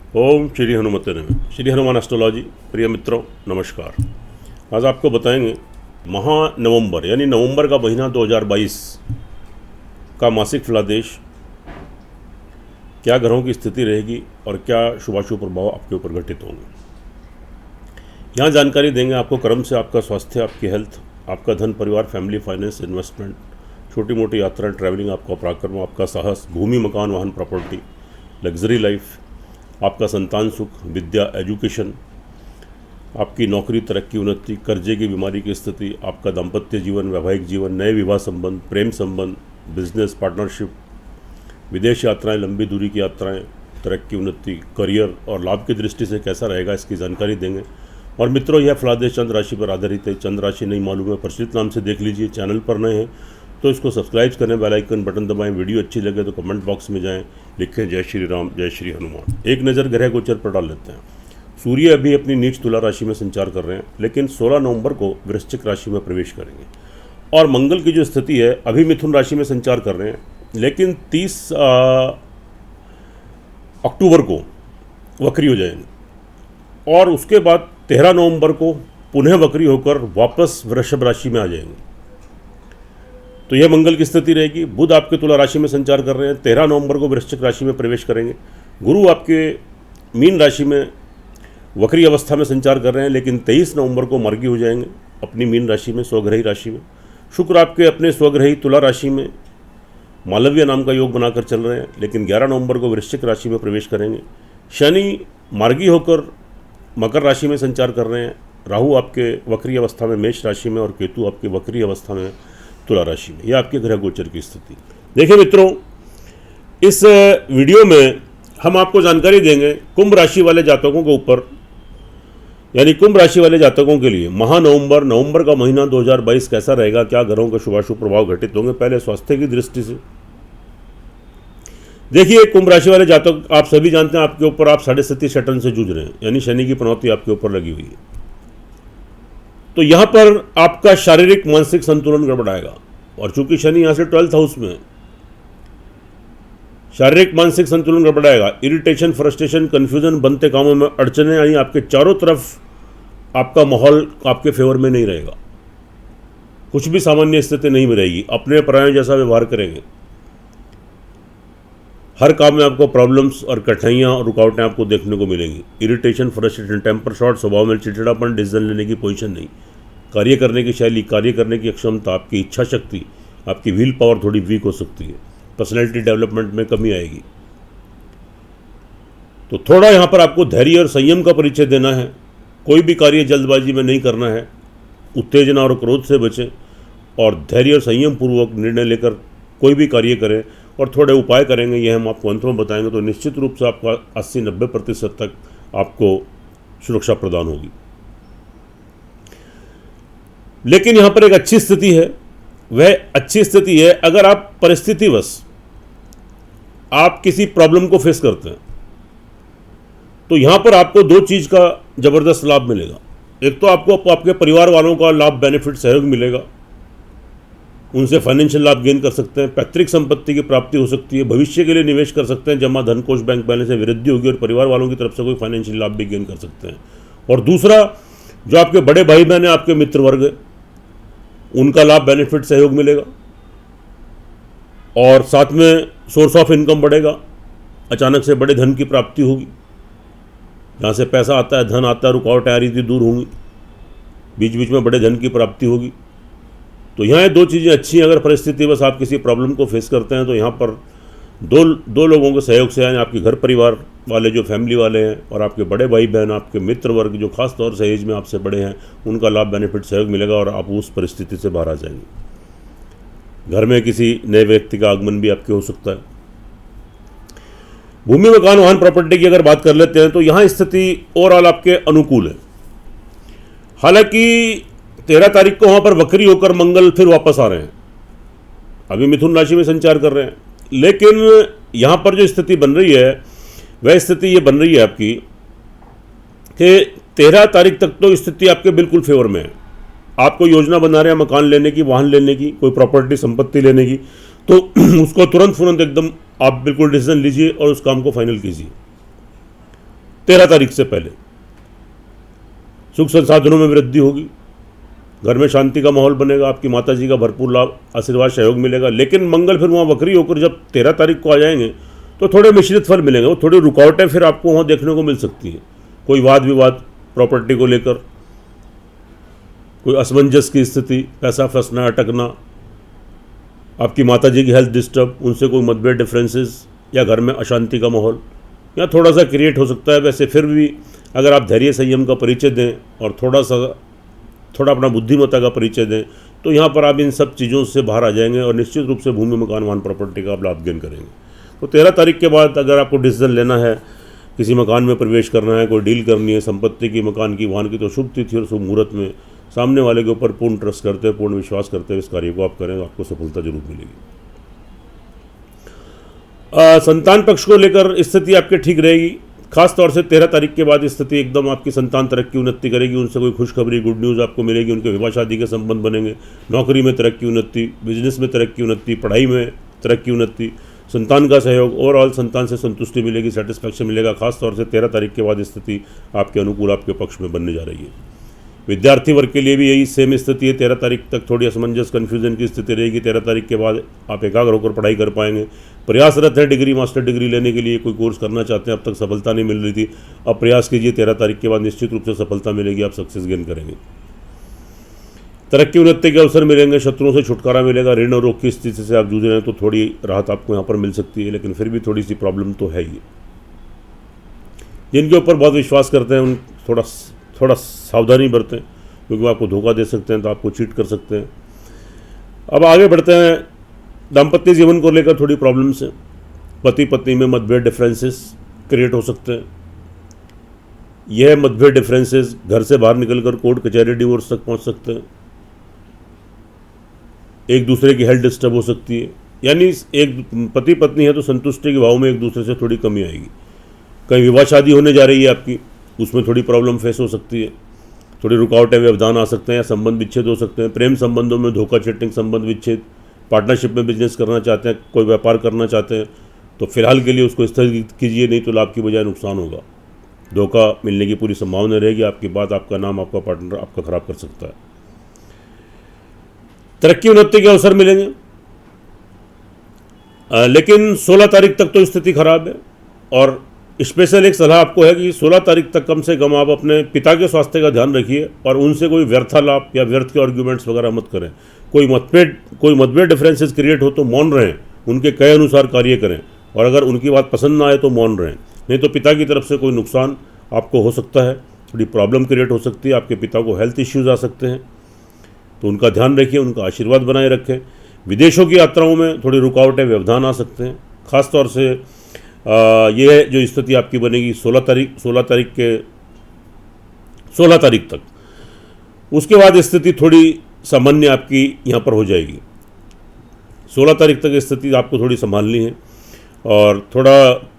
ओम श्री हनुमते नमः। श्री हनुमान एस्ट्रोलॉजी प्रिय मित्रों नमस्कार। आज आपको बताएंगे नवंबर यानी नवंबर का महीना 2022 का मासिक फलादेश क्या ग्रहों की स्थिति रहेगी और क्या शुभाशुभ प्रभाव आपके ऊपर घटित होंगे। यहाँ जानकारी देंगे आपको क्रम से आपका स्वास्थ्य, आपकी हेल्थ, आपका धन, परिवार, फैमिली, फाइनेंस, इन्वेस्टमेंट, छोटी मोटी यात्राएं, ट्रैवलिंग, आपका पराक्रम, आपका साहस, भूमि, मकान, वाहन, प्रॉपर्टी, लग्जरी लाइफ, आपका संतान सुख, विद्या, एजुकेशन, आपकी नौकरी, तरक्की, उन्नति, कर्जे की बीमारी की स्थिति, आपका दाम्पत्य जीवन, वैवाहिक जीवन, नए विवाह संबंध, प्रेम संबंध, बिजनेस पार्टनरशिप, विदेश यात्राएं, लंबी दूरी की यात्राएं, तरक्की, उन्नति, करियर और लाभ की दृष्टि से कैसा रहेगा इसकी जानकारी देंगे। और मित्रों, यह फलादेश चंद्र राशि पर आधारित है। चंद्र राशि नहीं मालूम है, प्रचलित नाम से देख लीजिए। चैनल पर नए हैं तो इसको सब्सक्राइब करें, बेल आइकन बटन दबाएं। वीडियो अच्छी लगे तो कमेंट बॉक्स में जाएं, लिखें जय श्री राम, जय श्री हनुमान। एक नज़र ग्रह गोचर पर डाल लेते हैं। सूर्य अभी अपनी नीच तुला राशि में संचार कर रहे हैं, लेकिन 16 नवंबर को वृश्चिक राशि में प्रवेश करेंगे। और मंगल की जो स्थिति है अभी मिथुन राशि में संचार कर रहे हैं, लेकिन 30 अक्टूबर को वक्री हो जाएंगे और उसके बाद 13 नवंबर को पुनः वक्री होकर वापस वृषभ राशि में आ जाएंगे। तो यह मंगल की स्थिति रहेगी। बुध आपके तुला राशि में संचार कर रहे हैं, 13 नवंबर को वृश्चिक राशि में प्रवेश करेंगे। गुरु आपके मीन राशि में वक्री अवस्था में संचार कर रहे हैं, लेकिन 23 नवंबर को मार्गी हो जाएंगे अपनी मीन राशि में, स्वग्रही राशि में। शुक्र आपके अपने स्वग्रही तुला राशि में मालव्य नाम का योग बनाकर चल रहे हैं, लेकिन 11 नवंबर को वृश्चिक राशि में प्रवेश करेंगे। शनि मार्गी होकर मकर राशि में संचार कर रहे हैं। राहु आपके वक्री अवस्था में मेष राशि में और केतु आपके वक्री अवस्था में तुला राशि में। यह आपके ग्रह गोचर की स्थिति। देखिए मित्रों, इस वीडियो में हम आपको जानकारी देंगे कुंभ राशि वाले जातकों के ऊपर, यानी कुंभ राशि वाले जातकों के लिए नवंबर का महीना 2022 कैसा रहेगा, क्या ग्रहों का शुभाशुभ प्रभाव घटित होंगे। पहले स्वास्थ्य की दृष्टि से देखिए, कुंभ राशि वाले जातक आप सभी जानते हैं आपके ऊपर आप 7.5 शटन से जूझ रहे हैं, यानी शनि की पनौती आपके ऊपर लगी हुई है। तो यहां पर आपका शारीरिक मानसिक संतुलन गड़बड़ाएगा। और चूंकि शनि यहां से 12th हाउस में, शारीरिक मानसिक संतुलन गड़बड़ाएगा। इरिटेशन, फ्रस्ट्रेशन, कंफ्यूजन, बनते कामों में अड़चने आई, आपके चारों तरफ आपका माहौल आपके फेवर में नहीं रहेगा, कुछ भी सामान्य स्थिति नहीं रहेगी। अपने परायों जैसा व्यवहार करेंगे, हर काम में आपको प्रॉब्लम्स और कठिनाइयाँ और रुकावटें आपको देखने को मिलेंगी। इरिटेशन, फ्रस्ट्रेशन, टेम्पर शॉर्ट, स्वभाव में चिड़चिड़ापन, डिसीजन लेने की पोजीशन नहीं, कार्य करने की शैली, कार्य करने की क्षमता, आपकी इच्छा शक्ति, आपकी व्हील पावर थोड़ी वीक हो सकती है। पर्सनैलिटी डेवलपमेंट में कमी आएगी। तो थोड़ा यहाँ पर आपको धैर्य और संयम का परिचय देना है। कोई भी कार्य जल्दबाजी में नहीं करना है। उत्तेजना और क्रोध से बचें और धैर्य और संयम पूर्वक निर्णय लेकर कोई भी कार्य करें और थोड़े उपाय करेंगे। ये हम आपको अंत में बताएंगे, तो निश्चित रूप से आपका 80-90% तक आपको सुरक्षा प्रदान होगी। लेकिन यहाँ पर एक अच्छी स्थिति है। वह अच्छी स्थिति है अगर आप परिस्थितिवश आप किसी प्रॉब्लम को फेस करते हैं, तो यहाँ पर आपको दो चीज़ का ज़बरदस्त लाभ मिलेगा। एक तो आपको आपके परिवार वालों का लाभ, बेनिफिट, सहयोग मिलेगा, उनसे फाइनेंशियल लाभ गेन कर सकते हैं। पैतृक संपत्ति की प्राप्ति हो सकती है। भविष्य के लिए निवेश कर सकते हैं। जमा धन कोष, बैंक बैलेंस से वृद्धि होगी और परिवार वालों की तरफ से कोई फाइनेंशियल लाभ भी गेन कर सकते हैं। और दूसरा, जो आपके बड़े भाई बहन हैं, आपके मित्र वर्ग, उनका लाभ, बेनिफिट, सहयोग मिलेगा। और साथ में सोर्स ऑफ इनकम बढ़ेगा। अचानक से बड़े धन की प्राप्ति होगी। जहाँ से पैसा आता है, धन आता है, रुकावटें आ रही थी दूर होंगी। बीच बीच में बड़े धन की प्राप्ति होगी। तो यहाँ ये दो चीज़ें अच्छी हैं। अगर परिस्थिति बस आप किसी प्रॉब्लम को फेस करते हैं तो यहाँ पर दो लोगों के सहयोग से, यानी आपके घर परिवार वाले जो फैमिली वाले हैं और आपके बड़े भाई बहन, आपके मित्र वर्ग जो खास तौर से एज में आपसे बड़े हैं, उनका लाभ, बेनिफिट, सहयोग मिलेगा और आप उस परिस्थिति से बाहर आ जाएंगे। घर में किसी नए व्यक्ति का आगमन भी आपके हो सकता है। भूमि, मकान, वाहन, प्रॉपर्टी की अगर बात कर लेते हैं तो यहाँ स्थिति ओवरऑल आपके अनुकूल है। हालांकि 13 तारीख को वहाँ पर वक्री होकर मंगल फिर वापस आ रहे हैं। अभी मिथुन राशि में संचार कर रहे हैं, लेकिन यहाँ पर जो स्थिति बन रही है वह स्थिति ये बन रही है आपकी कि 13 तारीख तक तो स्थिति आपके बिल्कुल फेवर में है। आपको योजना बना रहे हैं मकान लेने की, वाहन लेने की, कोई प्रॉपर्टी संपत्ति लेने की, तो उसको तुरंत एकदम आप बिल्कुल डिसीजन लीजिए और उस काम को फाइनल कीजिए। 13 तारीख से पहले सुख संसाधनों में वृद्धि होगी, घर में शांति का माहौल बनेगा, आपकी माता जी का भरपूर लाभ, आशीर्वाद, सहयोग मिलेगा। लेकिन मंगल फिर वहाँ वक्री होकर जब 13 तारीख को आ जाएंगे तो थोड़े मिश्रित फल मिलेंगे, वो थोड़ी रुकावटें फिर आपको वहाँ देखने को मिल सकती हैं। कोई वाद विवाद प्रॉपर्टी को लेकर, कोई असमंजस की स्थिति, पैसा फंसना, अटकना, आपकी माता जी की हेल्थ डिस्टर्ब, उनसे कोई मतभेद, डिफरेंसेस, या घर में अशांति का माहौल या थोड़ा सा क्रिएट हो सकता है। वैसे फिर भी अगर आप धैर्य संयम का परिचय दें और थोड़ा अपना बुद्धिमत्ता का परिचय दें तो यहाँ पर आप इन सब चीज़ों से बाहर आ जाएंगे और निश्चित रूप से भूमि, मकान, वाहन, प्रॉपर्टी का आप लाभ गेन करेंगे। तो 13 तारीख के बाद अगर आपको डिसीजन लेना है, किसी मकान में प्रवेश करना है, कोई डील करनी है, संपत्ति की, मकान की, वाहन की, तो शुभ तिथि और शुभ मुहूर्त में सामने वाले के ऊपर पूर्ण ट्रस्ट करते हैं, पूर्ण विश्वास करते हैं, इस कार्य को आप करें तो आपको सफलता जरूर मिलेगी। संतान पक्ष को लेकर स्थिति आपकी ठीक रहेगी। खास तौर से 13 तारीख के बाद स्थिति एकदम आपकी संतान तरक्की उन्नति करेगी, उनसे कोई खुशखबरी, गुड न्यूज़ आपको मिलेगी, उनके विवाह शादी के संबंध बनेंगे, नौकरी में तरक्की उन्नति, बिजनेस में तरक्की उन्नति, पढ़ाई में तरक्की उन्नति, संतान का सहयोग, ओवरऑल संतान से संतुष्टि मिलेगी, सेटिस्फैक्शन मिलेगा। खास तौर से 13 तारीख के बाद स्थिति आपके अनुकूल, आपके पक्ष में बनने जा रही है। विद्यार्थी वर्ग के लिए भी यही सेम स्थिति है। 13 तारीख तक थोड़ी असमंजस, कन्फ्यूजन की स्थिति रहेगी। 13 तारीख के बाद आप एकाग्र होकर पढ़ाई कर पाएंगे। प्रयासरत है डिग्री, मास्टर डिग्री लेने के लिए, कोई कोर्स करना चाहते हैं, अब तक सफलता नहीं मिल रही थी, अब प्रयास कीजिए। 13 तारीख के बाद निश्चित रूप से सफलता मिलेगी, आप सक्सेस गेन करेंगे। तरक्की उन्नति के अवसर मिलेंगे, शत्रुओं से छुटकारा मिलेगा। ऋण और रोग की स्थिति से आप जूझ रहे हैं तो थोड़ी राहत आपको यहाँ पर मिल सकती है, लेकिन फिर भी थोड़ी सी प्रॉब्लम तो है ही। जिनके ऊपर बहुत विश्वास करते हैं उन थोड़ा सावधानी बरतें, क्योंकि वो आपको धोखा दे सकते हैं, तो आपको चीट कर सकते हैं। अब आगे बढ़ते हैं। दाम्पत्य जीवन को लेकर थोड़ी प्रॉब्लम्स हैं। पति पत्नी में मतभेद, डिफरेंसेस क्रिएट हो सकते हैं। यह मतभेद, डिफरेंसेस घर से बाहर निकलकर कोर्ट कचहरी, डिवोर्स तक पहुंच सकते हैं। एक दूसरे की हेल्थ डिस्टर्ब हो सकती है, यानी एक पति पत्नी है तो संतुष्टि के भाव में एक दूसरे से थोड़ी कमी आएगी। कहीं विवाह शादी होने जा रही है आपकी, उसमें थोड़ी प्रॉब्लम फेस हो सकती है, थोड़ी रुकावटें, व्यवधान आ सकते हैं या संबंध विच्छेद हो सकते हैं। प्रेम संबंधों में धोखा, चीटिंग, संबंध विच्छेद। पार्टनरशिप में बिजनेस करना चाहते हैं, कोई व्यापार करना चाहते हैं तो फिलहाल के लिए उसको स्थगित कीजिए, नहीं तो लाभ की बजाय नुकसान होगा। धोखा मिलने की पूरी संभावना रहेगी। आपकी बात, आपका नाम, आपका पार्टनर आपका खराब कर सकता है। तरक्की उन्नति के अवसर मिलेंगे, लेकिन 16 तारीख तक तो स्थिति खराब है। और स्पेशल एक सलाह आपको है कि 16 तारीख तक कम से कम आप अपने पिता के स्वास्थ्य का ध्यान रखिए और उनसे कोई व्यर्थालाप या व्यर्थ के आर्ग्यूमेंट्स वगैरह मत करें। कोई मतभेद डिफरेंसेस क्रिएट हो तो मौन रहें, उनके कहे अनुसार कार्य करें, और अगर उनकी बात पसंद ना आए तो मौन रहें, नहीं तो पिता की तरफ से कोई नुकसान आपको हो सकता है, थोड़ी प्रॉब्लम क्रिएट हो सकती है। आपके पिता को हेल्थ इश्यूज़ आ सकते हैं, तो उनका ध्यान रखिए, उनका आशीर्वाद बनाए रखें। विदेशों की यात्राओं में थोड़ी रुकावटें, व्यवधान आ सकते हैं। खासतौर से ये जो स्थिति आपकी बनेगी 16 तारीख तक, उसके बाद स्थिति थोड़ी सामान्य आपकी यहाँ पर हो जाएगी। 16 तारीख तक स्थिति आपको थोड़ी संभालनी है, और थोड़ा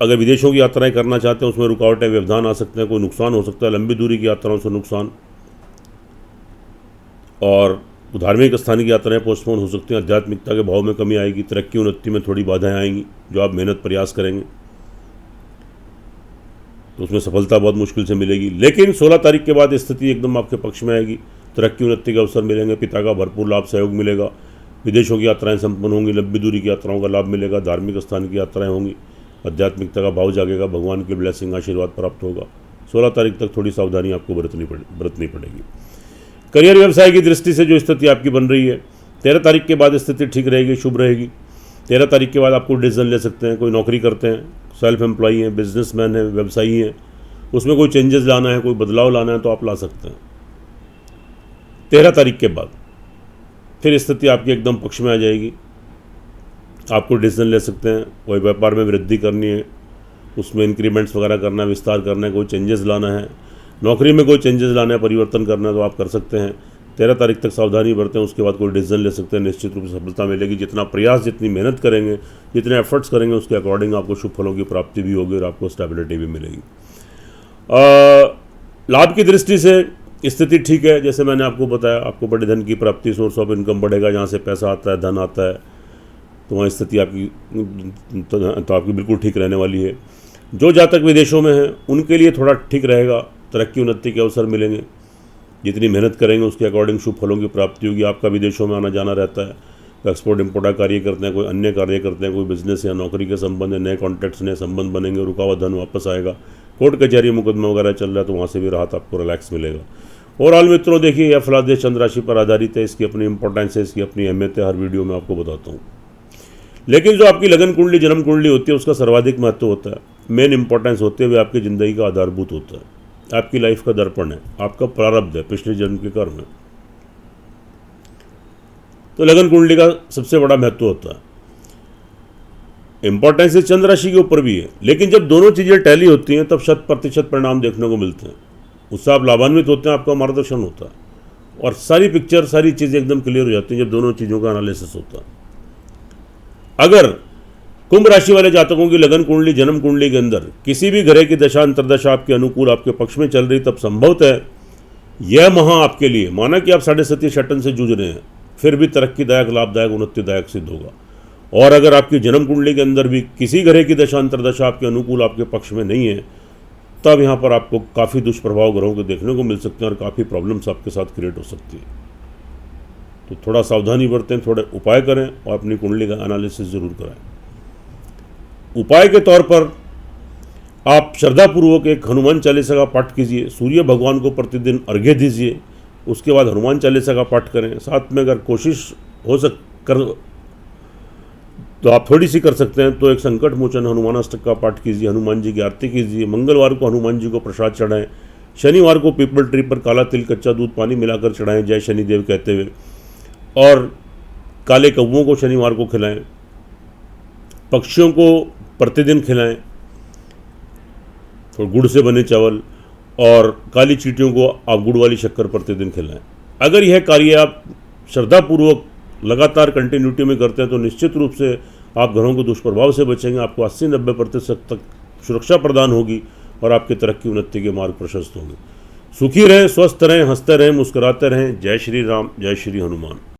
अगर विदेशों की यात्राएं करना चाहते हैं उसमें रुकावटें, व्यवधान आ सकते हैं, कोई नुकसान हो सकता है, लंबी दूरी की यात्राओं से नुकसान, और धार्मिक स्थान की यात्राएं पोस्टपोन हो सकती हैं। आध्यात्मिकता के भाव में कमी आएगी। तरक्की उन्नति में थोड़ी बाधाएं आएंगी, जो आप मेहनत प्रयास करेंगे तो उसमें सफलता बहुत मुश्किल से मिलेगी। लेकिन 16 तारीख के बाद स्थिति एकदम आपके पक्ष में आएगी। तरक्की उन्नति के अवसर मिलेंगे, पिता का भरपूर लाभ, सहयोग मिलेगा, विदेशों की यात्राएं संपन्न होंगी, लंबी दूरी की यात्राओं का लाभ मिलेगा, धार्मिक स्थान की यात्राएं होंगी, आध्यात्मिकता का भाव जागेगा, भगवान की ब्लेसिंग, आशीर्वाद प्राप्त होगा। 16 तारीख तक थोड़ी सावधानी आपको बरतनी पड़ेगी। करियर व्यवसाय की दृष्टि से जो स्थिति आपकी बन रही है, 13 तारीख के बाद स्थिति ठीक रहेगी, शुभ रहेगी। 13 तारीख के बाद आपको डिसीजन ले सकते हैं। कोई नौकरी करते हैं, सेल्फ एम्प्लॉई हैं, बिजनेसमैन हैं, व्यवसायी हैं, उसमें कोई चेंजेस लाना है, कोई बदलाव लाना है तो आप ला सकते हैं। 13 तारीख के बाद फिर स्थिति आपकी एकदम पक्ष में आ जाएगी। आपको डिसीजन ले सकते हैं। कोई व्यापार में वृद्धि करनी है, उसमें इंक्रीमेंट्स वगैरह करना है, विस्तार करना है, कोई चेंजेस लाना है, नौकरी में कोई चेंजेस लाना है, परिवर्तन करना है तो आप कर सकते हैं। 13 तारीख तक सावधानी बरतें, उसके बाद कोई डिसीजन ले सकते हैं। निश्चित रूप से सफलता मिलेगी। जितना प्रयास, जितनी मेहनत करेंगे, जितने एफर्ट्स करेंगे, उसके अकॉर्डिंग आपको शुभ फलों की प्राप्ति भी होगी और आपको स्टेबिलिटी भी मिलेगी। लाभ की दृष्टि से स्थिति ठीक है। जैसे मैंने आपको बताया, आपको बड़े धन की प्राप्ति, सोर्स ऑफ इनकम बढ़ेगा। जहाँ से पैसा आता है, धन आता है, तो वहाँ स्थिति आपकी बिल्कुल ठीक रहने वाली है। जो जातक विदेशों में हैं उनके लिए थोड़ा ठीक रहेगा, तरक्की उन्नति के अवसर मिलेंगे। जितनी मेहनत करेंगे उसके अकॉर्डिंग शुभ फलों की प्राप्ति होगी। आपका विदेशों में आना जाना रहता है, एक्सपोर्ट इम्पोर्ट का कार्य करते हैं, कोई अन्य कार्य करते हैं, कोई बिजनेस या नौकरी के संबंध है, नए कॉन्टैक्ट्स, नए संबंध बनेंगे, रुका हुआ धन वापस आएगा। कोर्ट कचहरी मुकदमा वगैरह चल रहा है तो वहाँ से भी राहत, आपको रिलैक्स मिलेगा। ओवरऑल मित्रों देखिए, यह फलादेश चंद्र राशि पर आधारित है, इसकी अपनी इंपॉर्टेंस है, इसकी अपनी अहमियत है, हर वीडियो में आपको बताता हूँ। लेकिन जो आपकी लगन कुंडली, जन्म कुंडली होती है उसका सर्वाधिक महत्व होता है, मेन इंपॉर्टेंस होते हुए आपकी ज़िंदगी का आधारभूत होता है, आपकी लाइफ का दर्पण है, आपका प्रारब्ध है, पिछले जन्म के कर्म है। तो लगन कुंडली का सबसे बड़ा महत्व होता है। इंपॉर्टेंस इस चंद्र राशि के ऊपर भी है, लेकिन जब दोनों चीज़ें टैली होती हैं तब 100% परिणाम देखने को मिलते हैं। उससे आप लाभान्वित होते हैं, आपका मार्गदर्शन होता है और सारी पिक्चर, सारी चीज़ें एकदम क्लियर हो जाती हैं जब दोनों चीज़ों का एनालिसिस होता है। अगर कुंभ राशि वाले जातकों की लगन कुंडली, जन्म कुंडली के अंदर किसी भी ग्रह की दशा अंतर्दशा आपके अनुकूल, आपके पक्ष में चल रही, तब संभवतः यह माह आपके लिए, माना कि आप 7.5 शटन से जूझ रहे हैं, फिर भी तरक्कीदायक, लाभदायक, उन्नतिदायक सिद्ध होगा। और अगर आपकी जन्म कुंडली के अंदर भी किसी ग्रह की दशा अंतर्दशा आपके अनुकूल, आपके पक्ष में नहीं है, तब यहाँ पर आपको काफ़ी दुष्प्रभाव ग्रहों के देखने को मिल सकते हैं और काफ़ी प्रॉब्लम्स आपके साथ क्रिएट हो सकती है। तो थोड़ा सावधानी बरतें, थोड़े उपाय करें और अपनी कुंडली का एनालिसिस जरूर कराएं। उपाय के तौर पर आप श्रद्धापूर्वक एक हनुमान चालीसा का पाठ कीजिए, सूर्य भगवान को प्रतिदिन अर्घ्य दीजिए, उसके बाद हनुमान चालीसा का पाठ करें। साथ में अगर कोशिश हो तो आप थोड़ी सी कर सकते हैं तो एक संकट मोचन हनुमान अष्टक का पाठ कीजिए, हनुमान जी की आरती कीजिए। मंगलवार को हनुमान जी को प्रसाद चढ़ाएं, शनिवार को पीपल ट्री पर काला तिल, कच्चा दूध, पानी मिलाकर चढ़ाएं जय शनिदेव कहते हुए, और काले कौवों को शनिवार को खिलाएं, पक्षियों को प्रतिदिन खिलाएं और गुड़ से बने चावल, और काली चींटियों को आप गुड़ वाली शक्कर प्रतिदिन खिलाएं। अगर यह कार्य आप श्रद्धापूर्वक लगातार कंटिन्यूटी में करते हैं तो निश्चित रूप से आप घरों के दुष्प्रभाव से बचेंगे, आपको 80-90% तक सुरक्षा प्रदान होगी और आपकी तरक्की उन्नति के मार्ग प्रशस्त होंगे। सुखी रहें, स्वस्थ रहें, हंसते रहें, मुस्कुराते रहें। जय श्री राम, जय श्री हनुमान।